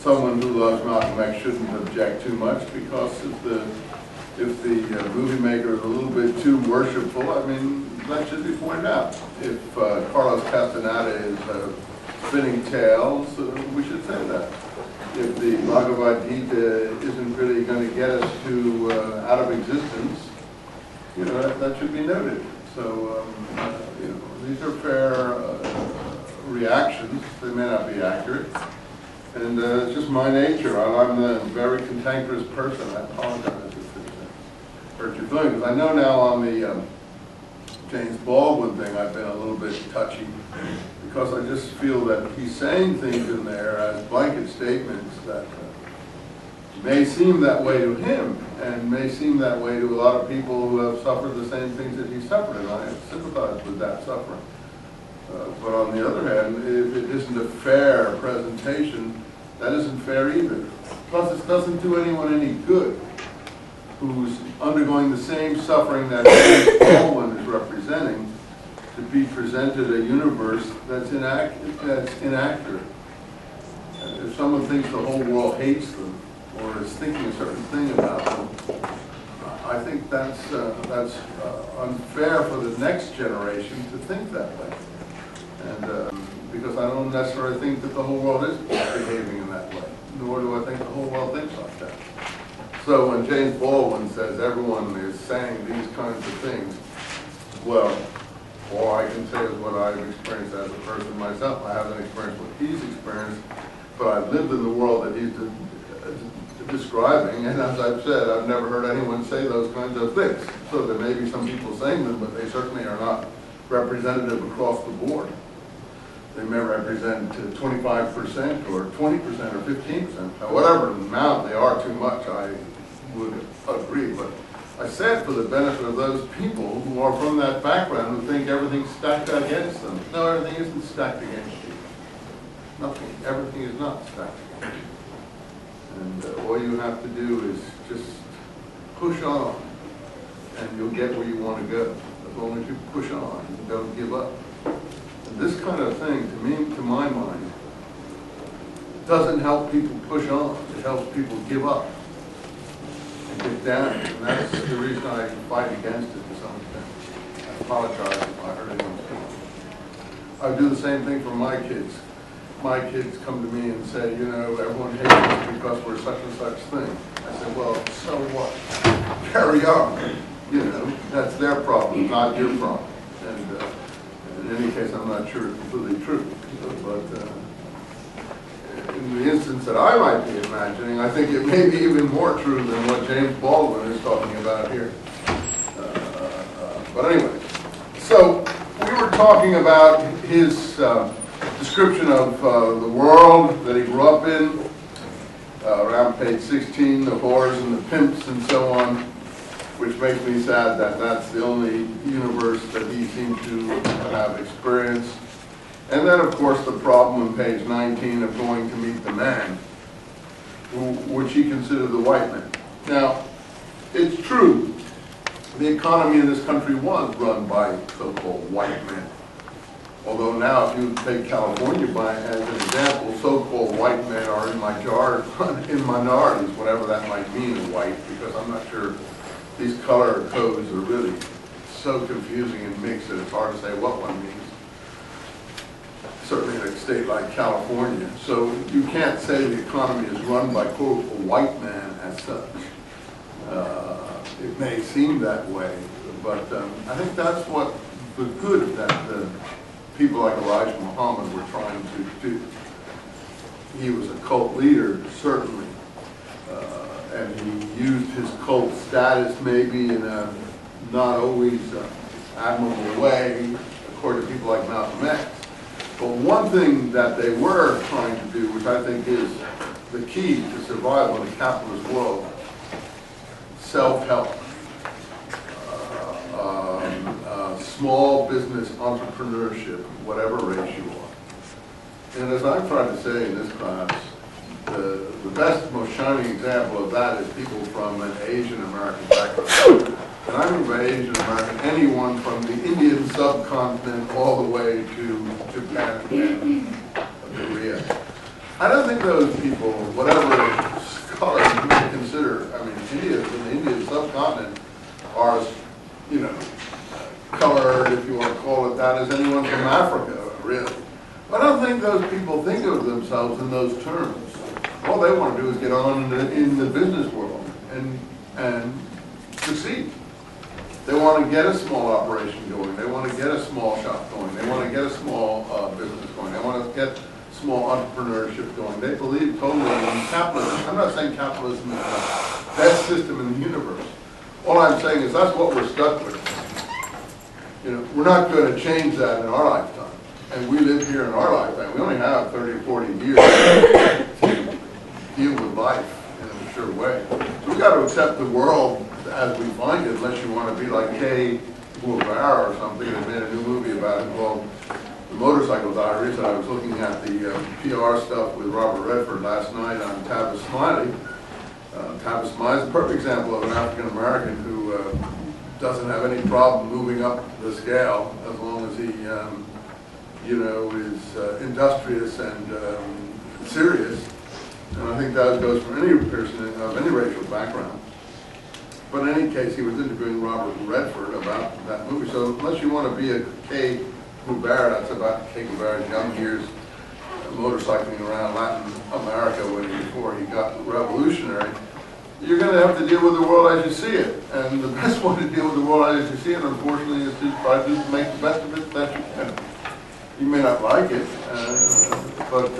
someone who loves Malcolm X shouldn't object too much, because if the movie maker is a little bit too worshipful, I mean, that should be pointed out. If Carlos Castaneda is spinning tales, we should say that. If the Bhagavad Gita isn't really going to get us to out of existence, you know, that should be noted. So, you know, these are fair reactions. They may not be accurate. And it's just my nature. I'm a very cantankerous person. I apologize if it hurt your feelings. Because I know now on the James Baldwin thing, I've been a little bit touchy, because I just feel that he's saying things in there as blanket statements that may seem that way to him, and may seem that way to a lot of people who have suffered the same things that he suffered, and I sympathize with that suffering. But on the other hand, if it isn't a fair presentation, that isn't fair either. Plus, it doesn't do anyone any good who's undergoing the same suffering that James Baldwin is representing, to be presented a universe that's inaccurate. If someone thinks the whole world hates them, or is thinking a certain thing about them, I think that's unfair for the next generation to think that way. And because I don't necessarily think that the whole world is behaving in that way, nor do I think the whole world thinks like that. So when James Baldwin says everyone is saying these kinds of things, well, all I can say is what I've experienced as a person myself. I haven't experienced what he's experienced, but I've lived in the world that he's describing, and as I've said, I've never heard anyone say those kinds of things. So there may be some people saying them, but they certainly are not representative across the board. They may represent 25% or 20% or 15%, whatever amount they are too much, I would agree. But I said for the benefit of those people who are from that background, who think everything's stacked against them. No, everything isn't stacked against you. Nothing. Everything is not stacked against you. And all you have to do is just push on, and you'll get where you want to go. As long as you push on and don't give up. And this kind of thing, to my mind, doesn't help people push on. It helps people give up and get down. And that's the reason I fight against it to some extent. I apologize if I hurt anyone's feelings. I do the same thing for my kids. My kids come to me and say, you know, everyone hates us because we're such and such thing. I say, well, so what? Carry on. You know, that's their problem, not your problem. And in any case, I'm not sure it's completely true. But in the instance that I might be imagining, I think it may be even more true than what James Baldwin is talking about here. But anyway, so we were talking about his description of the world that he grew up in, around page 16, the whores and the pimps and so on, which makes me sad that that's the only universe that he seemed to have experienced. And then, of course, the problem on page 19 of going to meet the man, which he considered the white man. Now, it's true, the economy in this country was run by so-called white men. Although now, if you take California as an example, so-called white men are in minorities, whatever that might mean, white, because I'm not sure these color codes are really so confusing and mixed that it's hard to say what one means. Certainly in a state like California. So you can't say the economy is run by, quote, a white man as such. It may seem that way, but I think that's what the good that people like Elijah Muhammad were trying to do. He was a cult leader, certainly, and he used his cult status maybe in a not always admirable way, according to people like Malcolm X. But one thing that they were trying to do, which I think is the key to survival in a capitalist world, self-help. Small business entrepreneurship, whatever race you are. And as I've tried to say in this class, the best, most shining example of that is people from an Asian American background. And I mean by Asian American, anyone from the Indian subcontinent all the way to Japan and Korea. I don't think those people, whatever scholars you may consider, I mean, in the Indian subcontinent are, you know, colored, if you want to call it that, as anyone from Africa, really. But I don't think those people think of themselves in those terms. All they want to do is get on in the business world and succeed. They want to get a small operation going. They want to get a small shop going. They want to get a small business going. They want to get small entrepreneurship going. They believe totally in capitalism. I'm not saying capitalism is the best system in the universe. All I'm saying is that's what we're stuck with. You know, we're not going to change that in our lifetime. And we live here in our lifetime. We only have 30 or 40 years to deal with life in a mature way. So we've got to accept the world as we find it, unless you want to be like Kay Guevara or something. They made a new movie about it called The Motorcycle Diaries. And I was looking at the PR stuff with Robert Redford last night on Tavis Smiley. Tavis Smiley is a perfect example of an African American who doesn't have any problem moving up the scale as long as he, you know, is industrious and serious. And I think that goes for any person of any racial background. But in any case, he was interviewing Robert Redford about that movie. So unless you want to be a Che Guevara, that's about Che Guevara's young years motorcycling around Latin America before he got revolutionary, you're going to have to deal with the world as you see it. And the best way to deal with the world as you see it, unfortunately, is to try to make the best of it that you can. You may not like it, but